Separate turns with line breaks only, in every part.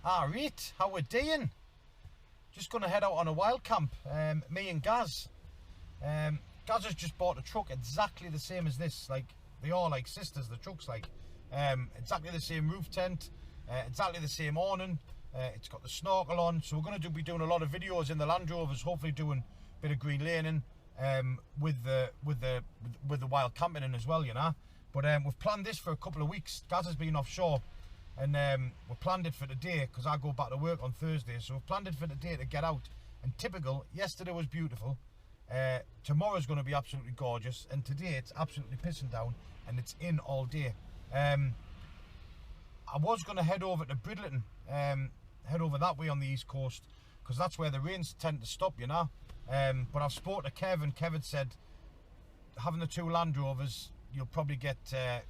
Right, how we doing? Just going to head out on a wild camp, me and Gaz. Gaz has just bought a truck exactly the same as this, like, they are like sisters, the truck's like. Exactly the same roof tent, exactly the same awning, it's got the snorkel on, so we're going to be doing a lot of videos in the Land Rovers, hopefully doing a bit of green laning, with the wild camping in as well, you know. But we've planned this for a couple of weeks. Gaz has been offshore, and we planned it for today because I go back to work on Thursday, so we've planned it for today to get out. And typical, yesterday was beautiful, tomorrow's going to be absolutely gorgeous, and today it's absolutely pissing down and it's in all day. I was going to head over to Bridleton, head over that way on the east coast, because that's where the rains tend to stop, you know. But I've spoken to Kev, and Kev had said having the two Land Rovers, you'll probably get,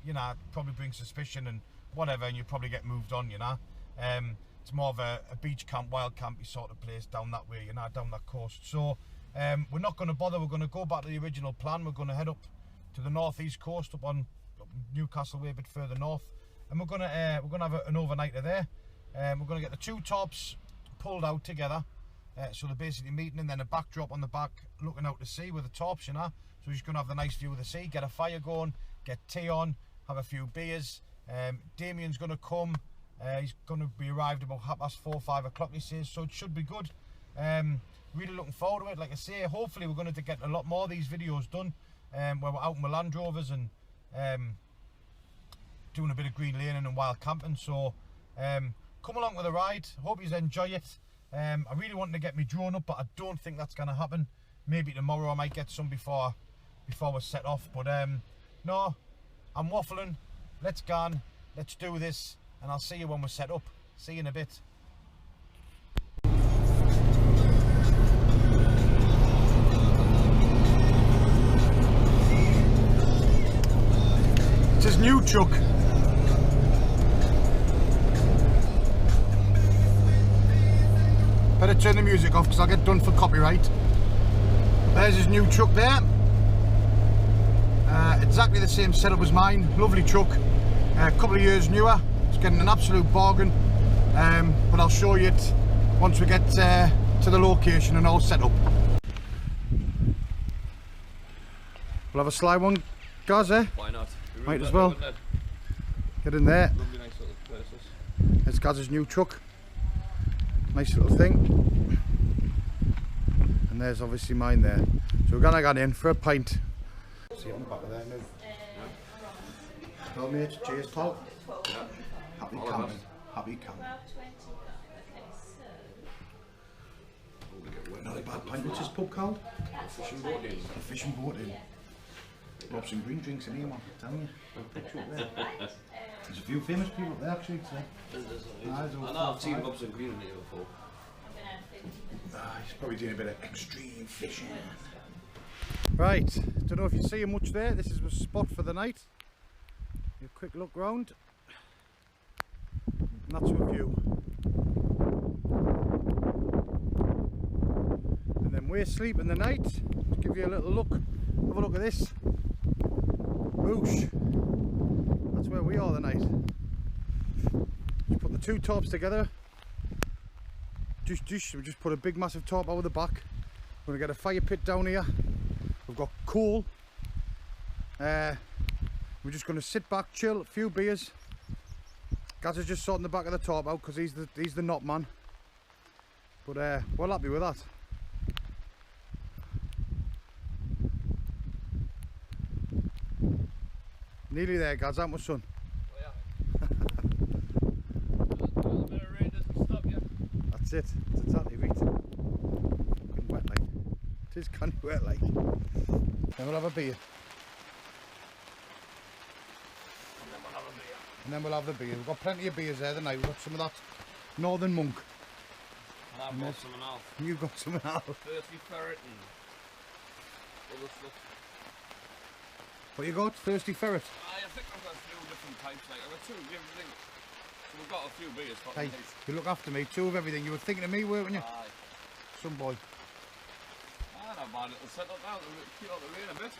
you know, probably bring suspicion and whatever, and you'll probably get moved on, you know. It's more of a beach camp, wild campy sort of place down that way, you know, down that coast. So we're not going to bother. We're going to go back to the original plan. We're going to head up to the northeast coast, up Newcastle way, a bit further north, and we're going to have an overnighter there. We're going to get the two tops pulled out together, so they're basically meeting, and then a backdrop on the back looking out to sea with the tops, you know. So we're just going to have the nice view of the sea, get a fire going, get tea on, have a few beers. Damien's going to come. He's going to be arrived about 4:30, 5 o'clock, he says, so it should be good. Really looking forward to it. Like I say, hopefully we're going to get a lot more of these videos done, where we're out in the Land Rovers and doing a bit of green laning and wild camping. So come along with the ride, hope you enjoy it. I really wanted to get my drone up, but I don't think that's going to happen. Maybe tomorrow I might get some before we set off, but no, I'm waffling. Let's go on, let's do this, and I'll see you when we're set up. See you in a bit. It's his new truck. Better turn the music off because I'll get done for copyright. There's his new truck there. Exactly the same setup as mine. Lovely truck. A couple of years newer. It's getting an absolute bargain. But I'll show you it once we get to the location and all set up. We'll have a sly one, guys, eh?
Why not?
Might as well. Get in there.
Lovely, nice little places.
There's Gaz's new truck. Nice little thing. And there's obviously mine there. So we're gonna get in for a pint. See on the back of there now. Well mate, cheers pal.
Yeah.
Happy camping. Happy camping. Not a bad pint. What's this pub called?
Fishing boat in.
A fishing boat in. Lobster and green drinks in here, man. I'm telling you. Picture up there. There's a few famous people up there actually today.
I know, I've seen Lobster and green in here before.
He's probably doing a bit of extreme fishing. Right, don't know if you see much there. This is the spot for the night. A quick look round. And that's a view. And then we're sleeping the night. Just give you a little look. Have a look at this. Boosh. That's where we are the night. Just put the two tops together. We just put a big massive top over the back. We're going to get a fire pit down here. We've got coal. We're just going to sit back, chill, a few beers. Gaz is just sorting the back of the top out because he's the knot man. But we're happy with that. Nearly there, Gaz, aren't we, son?
Oh yeah. A bit of rain doesn't stop you.
That's it. That's exactly right. Fucking wet like. It is kind of wet like. Then we'll have a beer. And then we'll have the beer. We've got plenty of beers there tonight. We've got some of that Northern Monk.
And I've got something else.
You've got some else.
Thirsty Ferret and other stuff.
What you got? Thirsty Ferret?
I think I've got a few different types. Like I've got two of everything. So we've got a few beers.
Hey, you look after me. Two of everything. You were thinking of me, weren't you?
Aye.
Some boy.
Not a bad little setup now. Keep out the rain a bit.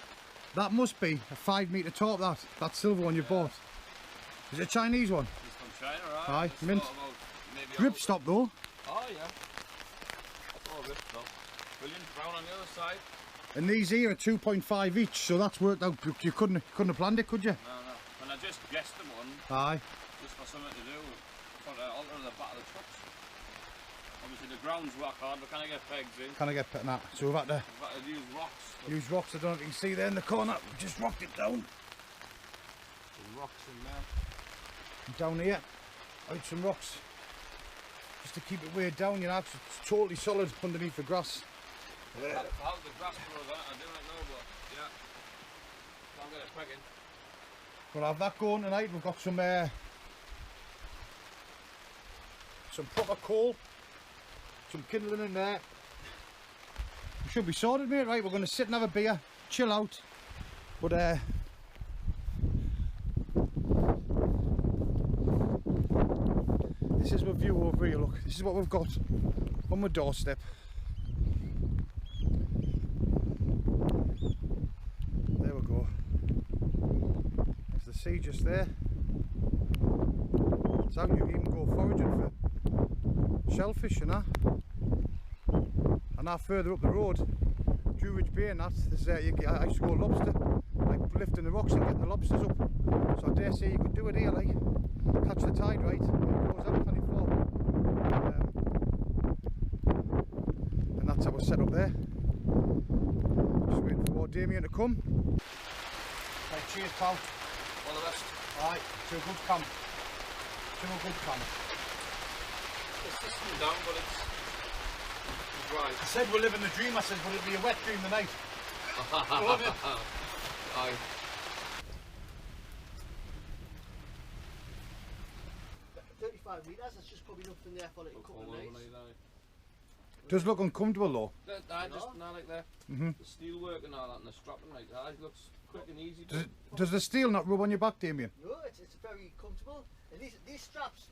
That must be a 5 metre top. That silver one you bought. Is it a Chinese one?
It's from China, right?
Aye, mint.
About maybe
Grip stop though.
Oh yeah. That's all rip stop. Brilliant. Brown on the other side.
And these here are 2.5 each, so that's worked out. You couldn't have planned it, could you?
No, no. And I just guessed them one.
Aye.
Just for something to do. For the alter the back of the trucks. Obviously the ground's rock hard, but can I get pegs in?
Can I get that? So we've had to
Use rocks.
use rocks. I don't know if you can see there in the corner. We've just rocked it down.
Some rocks in there.
And down here, out some rocks. Just to keep it weighed down, you know, 'cause it's totally solid underneath the grass.
How the grass grows on it, I do not know, but yeah. Can't get it peg in.
We'll have that going tonight. We've got some proper coal, some kindling in there. We should be sorted, mate. Right, we're going to sit and have a beer, chill out. But this is my view over here. Look, this is what we've got on my doorstep. There we go. There's the sea just there. It's how you even go foraging for shellfish and that. And now further up the road, Druridge Bay and that, there's, I used to go lobster, like lifting the rocks and getting the lobsters up. So I dare say you could do it here, like catch the tide right, and it goes out plenty far. And that's how we're set up there. Just waiting for Damien to come. Right, cheers pal.
All the best.
Alright, to a good camp. To a good camp.
It's just come down, but it's right.
I said we're living the dream, I said, but it'll be a wet dream tonight. Love it.
Aye.
Meters, that's just probably nothing there for like a couple of days.
Does look uncomfortable though.
I just not like that. The steel work and all that and the strapping like that. It looks quick and easy.
Does the steel not rub on your back, Damien?
No, it's very comfortable. And these straps,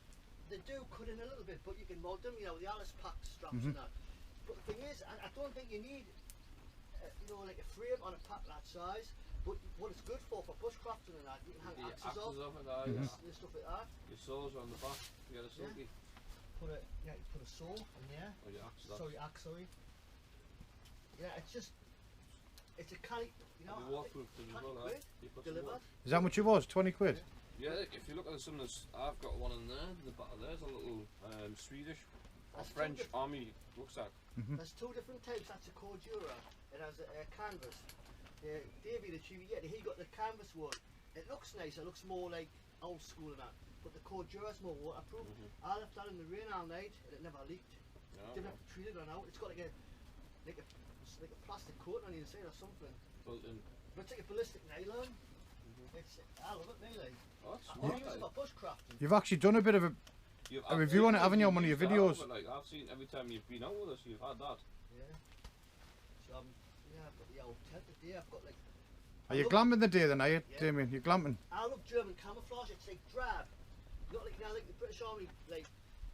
they do cut in a little bit, but you can mod them, you know, the Alice pack straps and that. But the thing is, I don't think you need, you know, like a frame on a pack that size. But what it's good for bushcrafting and that, you can hang axes off and stuff like that.
Your saws are on the back. You get a silky.
Put a saw in there.
Oh, your axe.
Sorry. Yeah, it's a canny, you know.
Waterproof as well,
delivered.
Is that much it was? 20 quid?
Yeah, if you look at some of this, I've got one in there. The back of there's a little Swedish or French army rucksack.
There's two different types. That's a Cordura. It has a canvas. Davey, he got the canvas one. It looks nice. It looks more like old school and that. But the Cordura's more waterproof. I left that in the rain all night and it never leaked. Didn't have to treat it or out. It's got like a plastic coat on the inside or something.
Built in.
But it's like a ballistic nylon. I love it, really.
Oh, that's
I
smart.
use it for bushcrafting.
You've actually done a bit of a review on it, haven't you, on one of your videos?
Like I've seen every time you've been out with us, you've had that.
Yeah. So I've got the old tent today. I've got like.
Are you glamping the day then, are you, Damien? You're glamping?
I love German camouflage. It's like drab, not like like the British Army like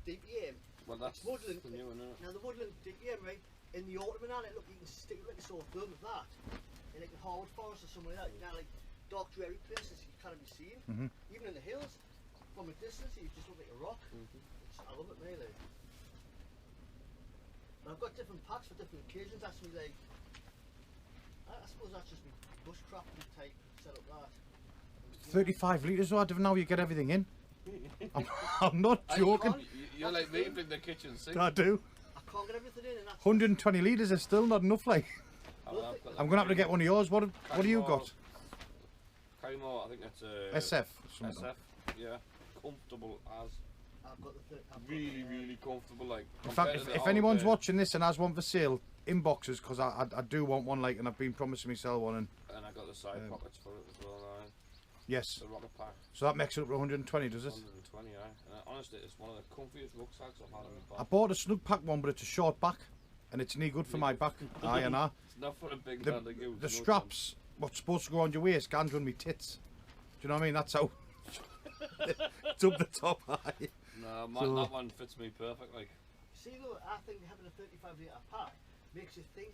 DPM.
Well, that's
woodland.
the new one, isn't it?
Now the woodland DPM, right? In the autumn and all, look, you can stick it like a sore thumb with that. In like the Harwood Forest or somewhere like that. Now like dark dreary places you can't be seen. Even in the hills, from a distance, you just look like a rock. I love it, really. But I've got different packs for different occasions. That's me like. I suppose that's just me bushcrafting type setup. That.
35 litres, so I don't know how you get everything in. I'm not joking.
You're like me, bring the kitchen sink.
I do.
I can't get everything in, and that's
120 litres is still not enough, like. I'm going to have to get one of yours. What do you got?
Kaimo, I think that's
SF.
SF, yeah. Comfortable as.
I've got the
really comfortable, like.
In fact, if anyone's watching this and has one for sale, inboxes, because I do want one, like, and I've been promising myself one. And
I got the side pockets for it as well,
yes.
The rocket pack.
So that makes it up to 120, does it?
120, aye. And honestly, it's one of the comfiest rucksacks I've had in my
I
back.
bought a snug pack one, but it's a short back, and it's not good for my back. Aye and aye.
It's not for a big man like you.
The straps, what's supposed to go on your waist, can't run me tits. Do you know what I mean? That's how. It's up the top high.
No, that one fits me perfect. Like.
See, though, I think having a 35 litre pack makes you think.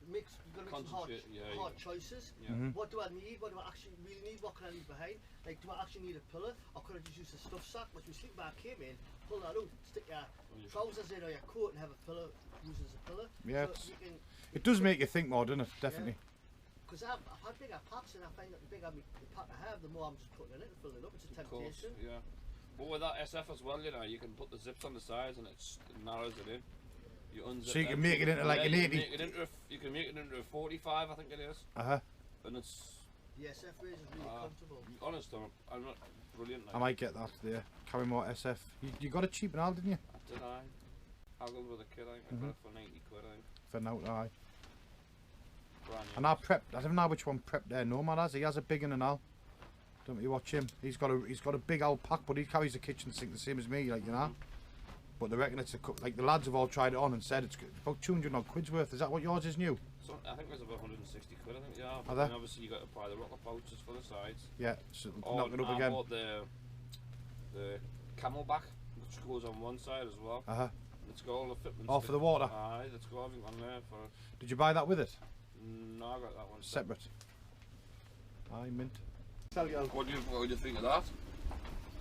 You've got to make some hard choices.
Yeah.
What do I need? What do I actually really need? what can I leave behind? Like, do I actually need a pillow, or could I just use a stuff sack? Which my sleeping bag came in, pull that out, stick your trousers in or your coat and have a pillow, use it as a pillow.
Yeah,
So you can,
it does make you think more, doesn't it? Definitely.
Because I've had bigger packs, and I find that the bigger the pack I have, the more I'm just putting in it and filling it up. It's a temptation.
Yeah. But with that SF as well, you know, you can put the zips on the sides and it narrows it in. You unzip
So you can
them.
make it into like an 80.
You can make it into a 45, I think it is. And it's.
The SF razor is really comfortable.
Honest, I'm not brilliant.
I might get that there. Carry more SF. You got it cheap and all, didn't you?
Did I? I'll go with a kid, I think. I got it for 90 quid, I think.
For now, aye.
Brand new.
And I prepped. I don't know which one prepped there. Nomad has. He has a big one and all. Don't you watch him? He's got a big old pack, but he carries a kitchen sink the same as me, like, you know. But they reckon it's like the lads have all tried it on and said it's about 200 odd quid's worth. Is that what yours is new?
So I think it was about 160 quid, I think, yeah.
Are
And
they?
obviously you got to buy the rocker pouches for the sides.
Yeah, so
Oh,
knock it up
I
again.
bought the camelback, which goes on one side as well. Let's go all the fitments.
Oh, for the water.
Aye, let's go everything on there for.
Did you buy that with it?
No, I got that one
Separate. Aye, mint.
What do you think of that?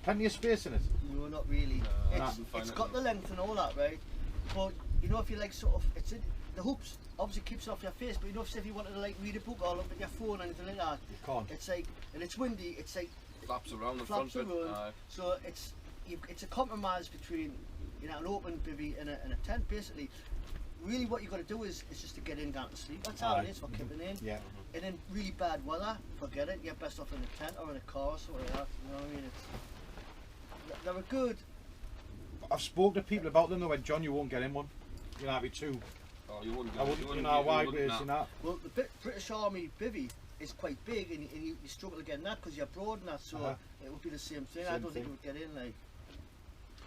Plenty of space in it.
No, not really.
No,
It's got the length and all that, right? But you know, if you like sort of, it's in, the hoops obviously keeps it off your face. But you know, if you wanted to like read a book or look at your phone or anything like that,
You can't.
it's like, and it's windy. It's like
Flaps around the
flaps
front bit.
around.
Aye.
So it's a compromise between, you know, an open bivvy and a tent basically. Really, what you got to do is just to get in, down to sleep. That's how it is for keeping in.
Yeah.
And in really bad weather, forget it. You're best off in a tent or in a car or something like that. You know what I mean? They were good.
I've spoken to people about them. They went, John, you won't get in one. You'll have it too.
Oh, you wouldn't.
I wouldn't, you know, wide ways and that.
Well, the British Army bivvy is quite big, and you struggle to get in that because you're broad and that. So it would be the same thing. I don't think you would get in. Like,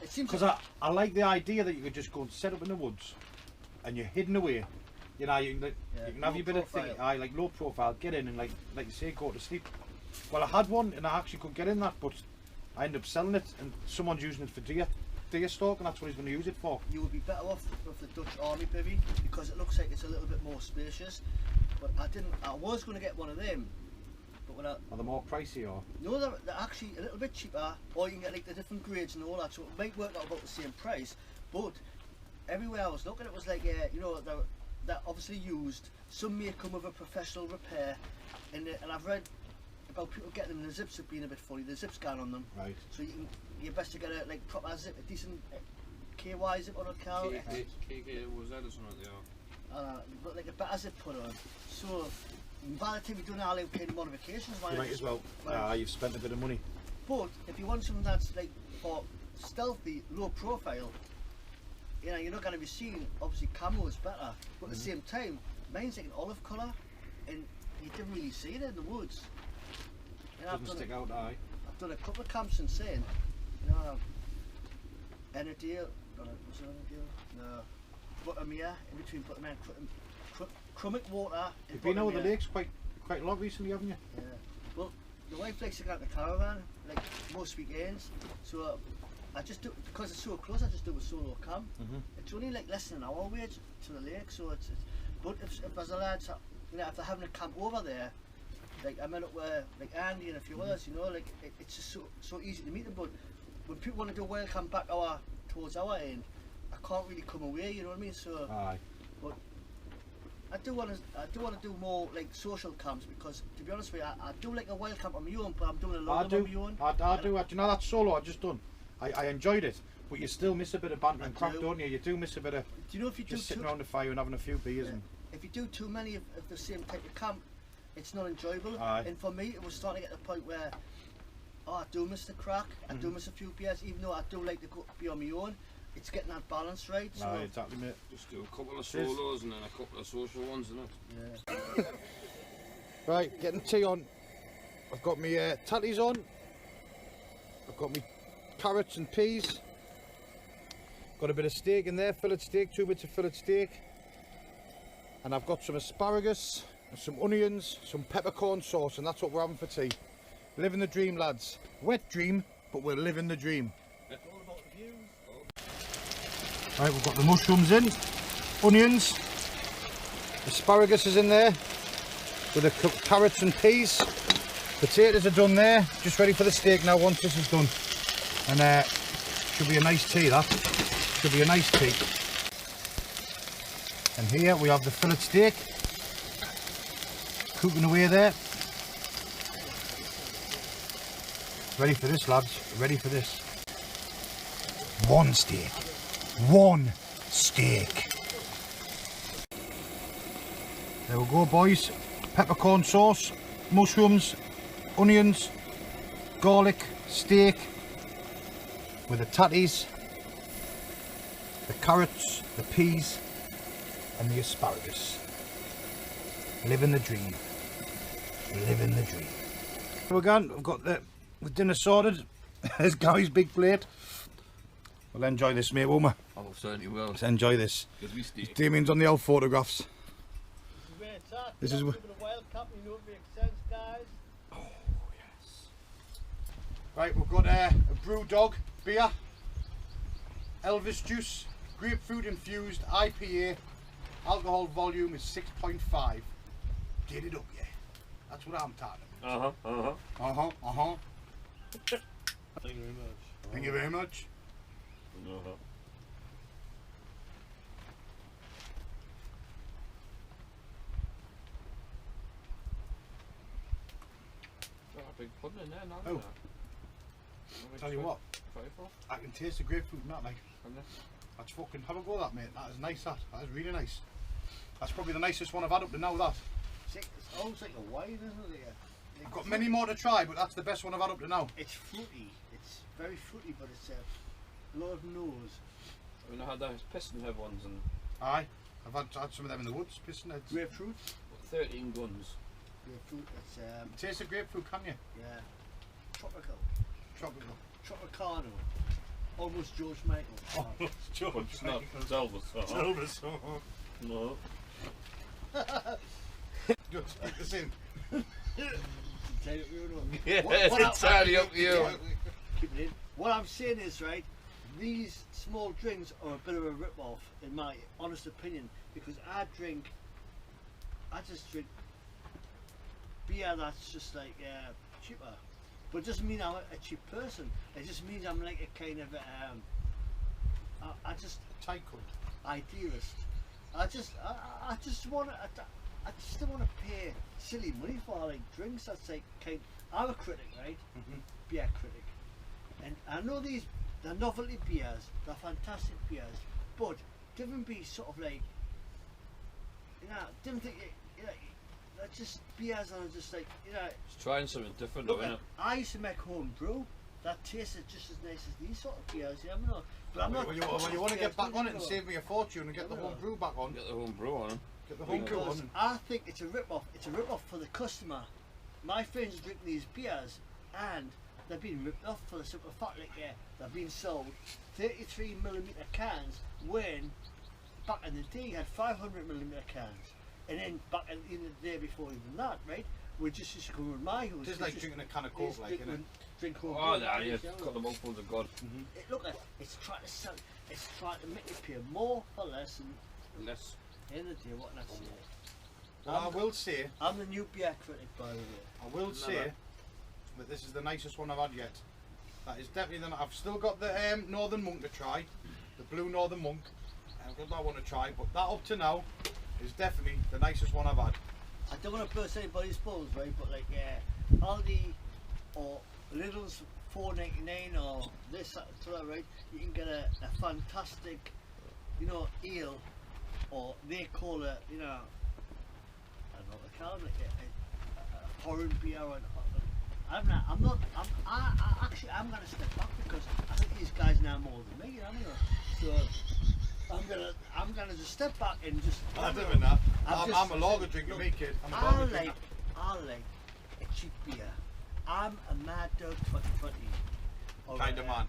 it seems.
Because I like the idea that you could just go and set up in the woods, and you're hidden away. You know, you can have your bit of thing, like low profile, get in and like you say, go to sleep. Well, I had one and I actually could get in that, but I ended up selling it, and someone's using it for deer stalk, and that's what he's going to use it for.
You would be better off with the Dutch Army bivvy because it looks like it's a little bit more spacious. But I was going to get one of them, but when
Are they more pricey or?
no, they're actually a little bit cheaper, or you can get like the different grades and all that, so it might work out about the same price. But everywhere I was looking, it was like, you know, they're obviously used. Some may come with a professional repair, and I've read about people getting them. The zips have been a bit funny. The zips gone on them.
Right.
So you're best to get a like proper zip, a decent KY zip on a car.
KK was that or something? Yeah.
But like a better zip put on. So by the time you're doing all them kind of modifications,
You might as well. You've spent a bit of money.
But if you want something that's like for stealthy, low profile, you know, you're not going to be seen. Obviously, camo is better, but at the same time, mine's like an olive colour, and you didn't really see it in the woods. You know,
Doesn't stick out, aye.
I've done a couple of camps since then. You know, Enadale, was it Enadale? No, Buttermere, in between Buttermere and Crummock Water.
You've been over the lakes quite a lot recently, haven't you?
Yeah. Well, the wife likes to go out in the caravan, like most weekends. So I just do, because it's so close, I just do a solo camp. It's only like less than an hour away to the lake, so it's but if there's a lads, you know, if they're having a camp over there, like I met up with like Andy and a few others, you know, like it's just so easy to meet them. But when people want to do a wild camp back towards our end, I can't really come away, you know what I mean? So
Aye.
but I do want to do more like social camps, because to be honest with you, I do like a wild camp on my own, but I'm doing a lot of them on my own.
I do. Do you know that solo I just done? I enjoyed it, but you still miss a bit of banter and crack, don't you? You do miss a bit of.
Do you know if you
just
do
sitting around the fire and having a few beers and.
If you do too many of the same type of camp, it's not enjoyable.
Aye.
And for me, it was starting to get to the point where, I do miss the crack. I do miss a few beers, even though I do like to be on my own. It's getting that balance right. So
Aye, exactly, mate.
Just do a couple of solos and then a couple of social ones, isn't it?
yeah.
Right, getting tea on. I've got my tatties on. I've got my carrots and peas. Got a bit of steak in there, fillet steak, 2 bits of fillet steak. And I've got some asparagus, some onions, some peppercorn sauce, and that's what we're having for tea. Living the dream, lads. Wet dream, but we're living the dream.
It's all about the views.
Right, we've got the mushrooms in, onions, asparagus is in there, with the carrots and peas. Potatoes are done there, just ready for the steak now once this is done. And should be a nice tea, that. Should be a nice tea. And here we have the fillet steak. Cooking away there. Ready for this, lads, ready for this. One steak. One steak. There we go, boys. Peppercorn sauce, mushrooms, onions, garlic, steak, with the tatties, the carrots, the peas, and the asparagus. Living the dream. Living the dream. So again, I've got the dinner sorted. There's Gary's big plate. We'll enjoy this, mate, won't we?
I will certainly will.
Let's enjoy this.
Because we steak.
Damien's on the old photographs.
This is where Wild Cup, you know it makes sense, guys.
Oh, yes. Right, we've got a brew dog beer, Elvis juice, grapefruit infused IPA. Alcohol volume is 6.5. Get it up, yeah. That's what I'm talking about.
Thank you very much.
Thank you very much.
Big pudding in there now.
Oh. Tell you what, I can taste the grapefruit in that, like. That's fucking, have a go at that, mate. That is nice, that is really nice. That's probably the nicest one I've had up to now, that.
It's almost like a wine, isn't it?
I've got many more to try, but that's the best one I've had up to now.
It's fruity. It's very fruity, but it's a lot of nose.
I mean, I had those piston head ones and...
Aye, I've had some of them in the woods, piston heads.
Grapefruit?
13 guns.
Grapefruit, it's
Taste the grapefruit, can you?
yeah. Tropical.
Tropical.
Tropicano. Almost George Michael.
Oh, George.
It's not. It's Elvis.
Elvis.
No.
Just stick this in.
It's entirely up to you.
Keep it in. What I'm saying is, right, these small drinks are a bit of a rip-off, in my honest opinion, because I just drink beer that's just like cheaper. But it doesn't mean I'm a cheap person. It just means I'm like a kind of I just
Tycoon.
idealist. I just don't want to pay silly money for like drinks. That's like I'm a critic, right? Beer critic, and I know they're novelty beers. They're fantastic beers, but different be sort of like different thing. They're just beers and just like
It's trying something different,
look,
though, innit?
I used to make home brew. That tasted just as nice as these sort of beers. Yeah, I'm not. But I'm not.
When you want to get back on it and save me a fortune and get the home brew back on.
Get the home brew on.
Get the home brew
Because
on.
I think it's a rip-off. It's a rip-off for the customer. My friends drink these beers and they've been ripped off for the simple fact that they've been sold 33mm cans when back in the day you had 500mm cans. And then back in the day before even that, right? We just used to come with my house.
Just like drinking a can of Coke, like, innit?
Drink home
Oh,
brew,
yeah,
right,
you've
you know?
got the mouthfuls of God.
Look, it's trying to sell. It's trying to make you pay more for less. And
Less.
in the day, what can I say?
Well, I will say,
I'm the new beer critic, by the way.
I will say that this is the nicest one I've had yet. That is definitely I've still got the Northern Monk to try, the Blue Northern Monk. I've got that one to try, but that up to now is definitely the nicest one I've had.
I don't want to burst anybody's balls, right? But like Aldi or Lidl's $4.99 or this, that, right? You can get a fantastic, ale, or they call it, I don't know what they call it, a foreign beer. I'm going to step back because I think these guys know more than me, so I'm gonna just step back and just.
I'm doing that. I'm a lager drinker, me kid.
I like a cheap beer. I'm a Mad Dog 2020.
Kind of man.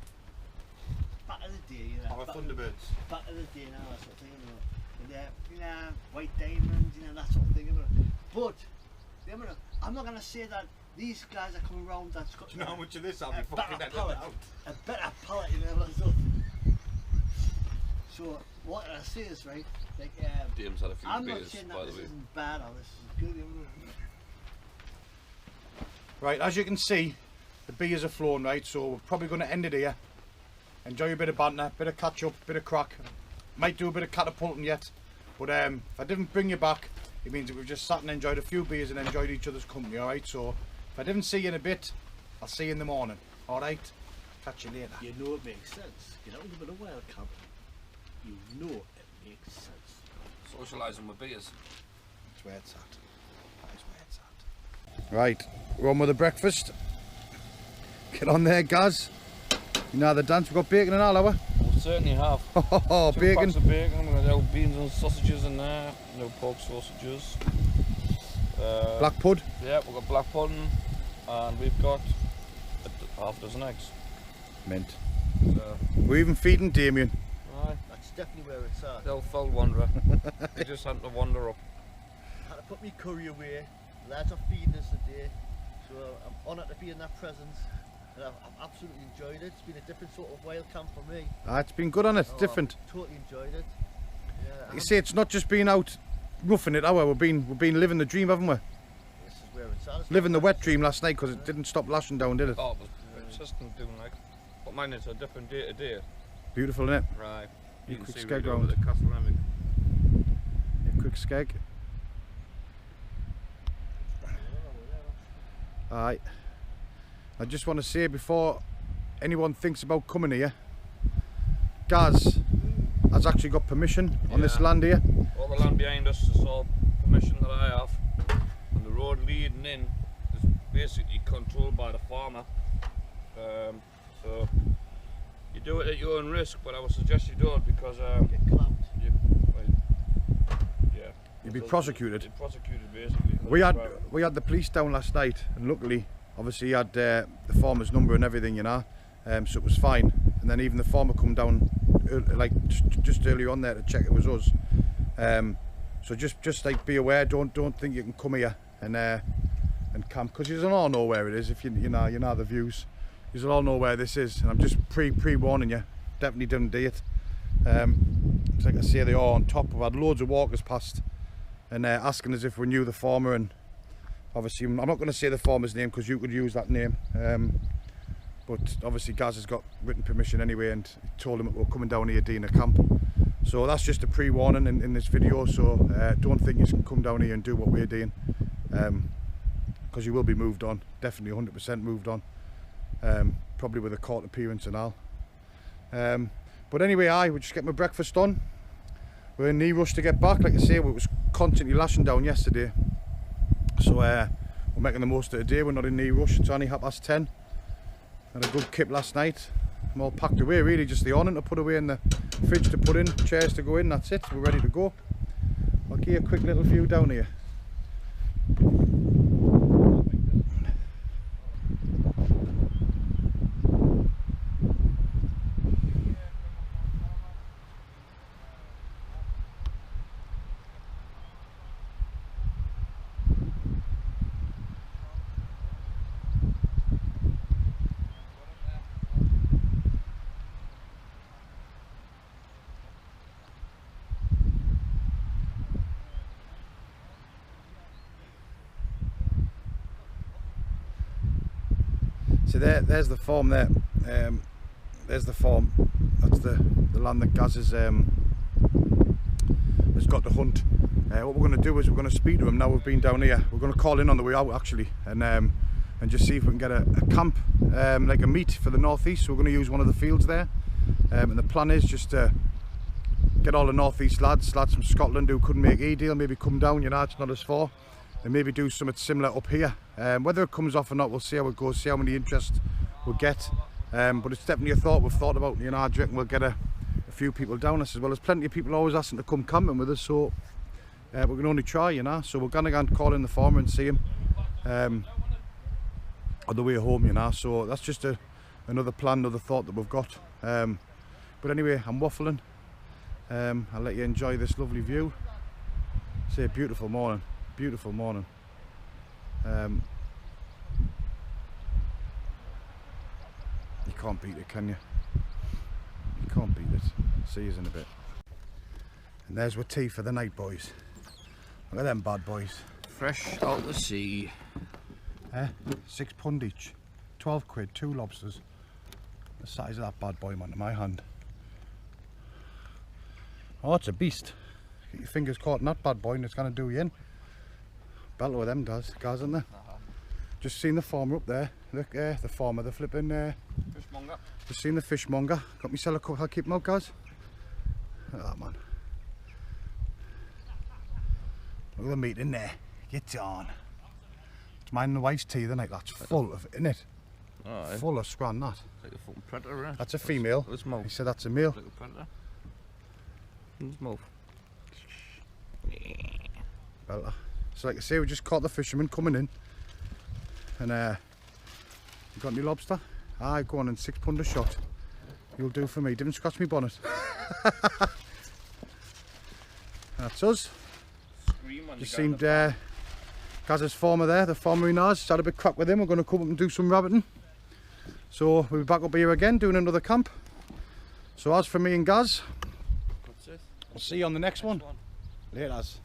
Back in the day,
I'm a Thunderbirds.
Back in the day, that sort of thing, And, White Diamonds, that sort of thing, But I'm not gonna say that these guys are coming around. That's got.
Do you know how much of this I'll
a
be fucking
better
editing
palate,
out?
a better palate, So what I say is right, like
James had a few
I'm not
beers,
saying
by
that
the
this
way.
isn't bad or this is good.
Right, as you can see, the beers are flowing, right, so we're probably going to end it here. Enjoy a bit of banter, bit of catch up, bit of crack. Might do a bit of catapulting yet, but if I didn't bring you back, it means that we've just sat and enjoyed a few beers and enjoyed each other's company, alright? So if I didn't see you in a bit, I'll see you in the morning, alright? Catch you later.
You know it makes sense. Get out of a wild camp. You know it makes sense.
Socialising with beers.
That's where it's at. That is where it's at. Right, we're on with the breakfast. Get on there, Gaz. You know the dance, we've got bacon and all, have we?
We certainly have.
Oh,
Two
bacon.
packs of bacon, we've got little beans and sausages in there, no pork sausages.
Black pud.
Yeah, we've got black pudding, and we've got half a dozen eggs.
Mint. We're even feeding Damien.
Aye.
That's definitely where it's at.
The old fell wanderer. He just had to wander up.
I had to put my curry away. Lads are feeding us today, so I'm honoured to be in that presence. And I've absolutely enjoyed it. It's been a different sort of wild camp for me.
It's been good on it, different.
I've totally enjoyed it. Yeah,
You see, it's not just being out roughing it, we've been living the dream, haven't we?
this is where it's at.
Living the wet dream last night because it didn't stop lashing down, did it?
Oh, it was consistent doing like. But mine is a different day to day.
Beautiful, innit?
Right.
You
can
quick
see
skeg
right over
round.
the castle Remy.
A quick skeg. Aye. I just want to say before anyone thinks about coming here, Gaz has actually got permission on this land here.
All the land behind us is all permission that I have, and the road leading in is basically controlled by the farmer. So you do it at your own risk, but I would suggest you don't because
Get clamped.
You'd be prosecuted.
You're prosecuted basically.
We had the police down last night, and luckily, obviously, he had the farmer's number and everything, you know, so it was fine. And then even the farmer come down, like just earlier on there to check it was us. So just like be aware, don't think you can come here and camp, because you don't all know where it is. If you know the views, you all know where this is. And I'm just pre-warning you, definitely don't do it. It's like I say, they are on top. We've had loads of walkers past and asking us if we knew the farmer, and obviously I'm not going to say the farmer's name because you could use that name, but obviously Gaz has got written permission anyway, and he told him that we're coming down here doing a camp. So that's just a pre-warning in this video, so don't think you can come down here and do what we're doing, because you will be moved on, definitely 100% moved on, probably with a court appearance and all. But anyway, we're just getting my breakfast on. We're in no rush to get back. Like I say, it was constantly lashing down yesterday, so we're making the most of the day. We're not in no rush. It's only 10:30. Had a good kip last night. I'm all packed away, really, just the awning to put away in the fridge to put in, chairs to go in, that's it. We're ready to go. I'll give you a quick little view down here. So there's the farm there. There's the farm. That's the land that Gaz has got to hunt. What we're going to do is we're going to speak to him now we've been down here. We're going to call in on the way out actually, and just see if we can get a camp, like a meet for the northeast. So we're going to use one of the fields there, and the plan is just to get all the northeast lads from Scotland who couldn't make E-deal, maybe come down, you know, it's not as far, and maybe do something similar up here. Whether it comes off or not, we'll see how it goes, see how many interest we'll get, but it's definitely a thought we've thought about. You know, I reckon we'll get a few people down us as well. There's plenty of people always asking to come camping with us, so we can only try, you know. So we're gonna go and call in the farmer and see him on the way home, you know. So that's just another plan, another thought that we've got. But anyway, I'm waffling. I'll let you enjoy this lovely view. It's a beautiful morning, beautiful morning. You can't beat it, can you? You can't beat it. See you in a bit. And there's our tea for the night, boys. Look at them bad boys.
Fresh out the sea.
£6 each. 12 quid, 2 lobsters. The size of that bad boy, man, in my hand. Oh, it's a beast. Get your fingers caught in that bad boy and it's going to do you in. Belter with them guys, isn't there? Just seen the farmer up there. Look, the farmer, the flipping...
Fishmonger.
Just seen the fishmonger. Got myself a couple. I'll keep them out, guys. Look at that, man. Look at the meat in there. Get on. It's mine and the wife's tea the night. That's full of, isn't it?
Oh,
Full of scran, that.
It's like a fucking predator, isn't it?
That's a female.
This mouth.
He said that's a male.
Like a predator. This mouth.
Belter. So like I say, we just caught the fisherman coming in. And you got any lobster? Aye, go on, and £6 a shot. You'll do for me. Didn't scratch me bonnet. That's us. Just seen Gaz's farmer there, the farmer in ours. Had a bit crack with him. We're going to come up and do some rabbiting. So we'll be back up here again doing another camp. So as for me and Gaz,
That's it.
we'll see you on the next one. Later, lads.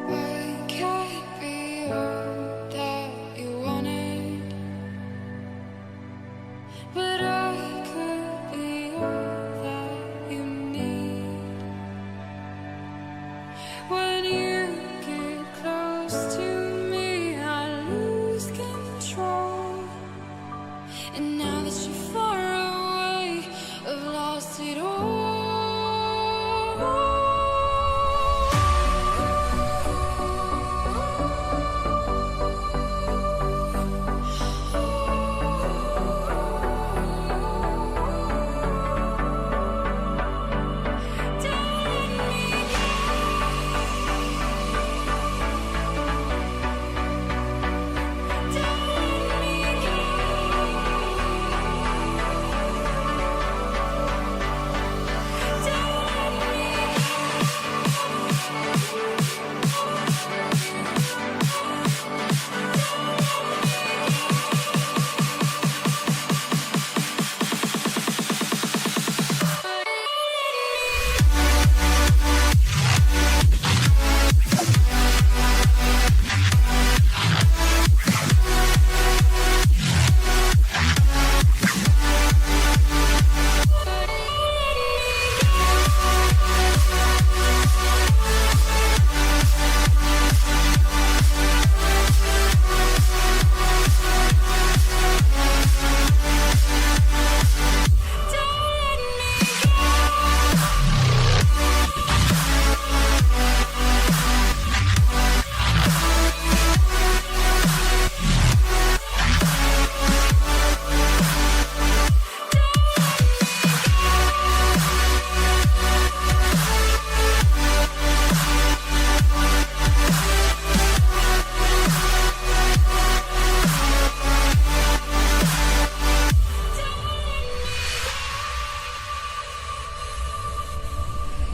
I can't be all that you wanted, but I could be all that you need. When you get close to me, I lose control. And now that you're far away, I've lost it all.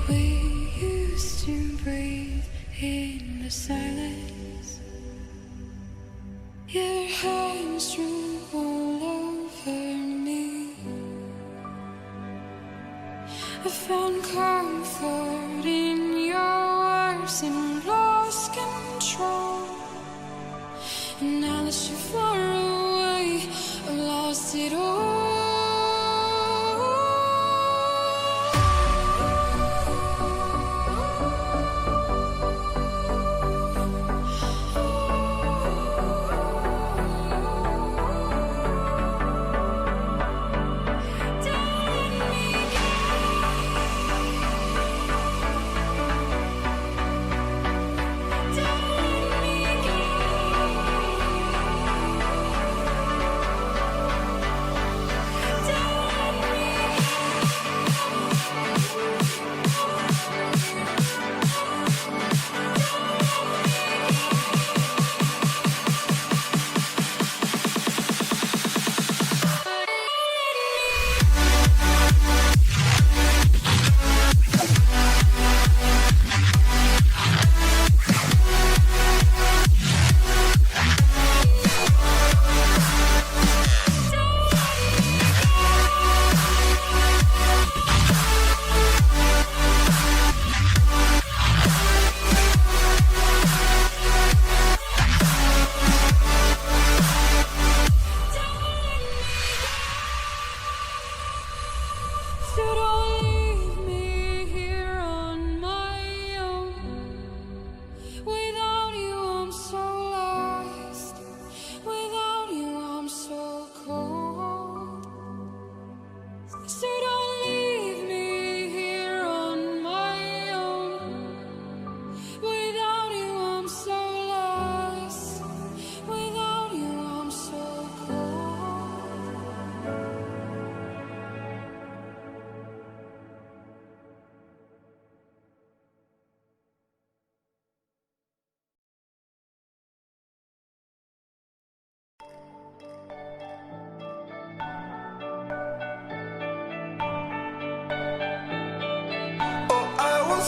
We used to breathe in the silence. Your hands drew all over me. I found comfort in your words and lost control. And now that you're far away, I've lost it all.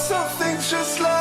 something just like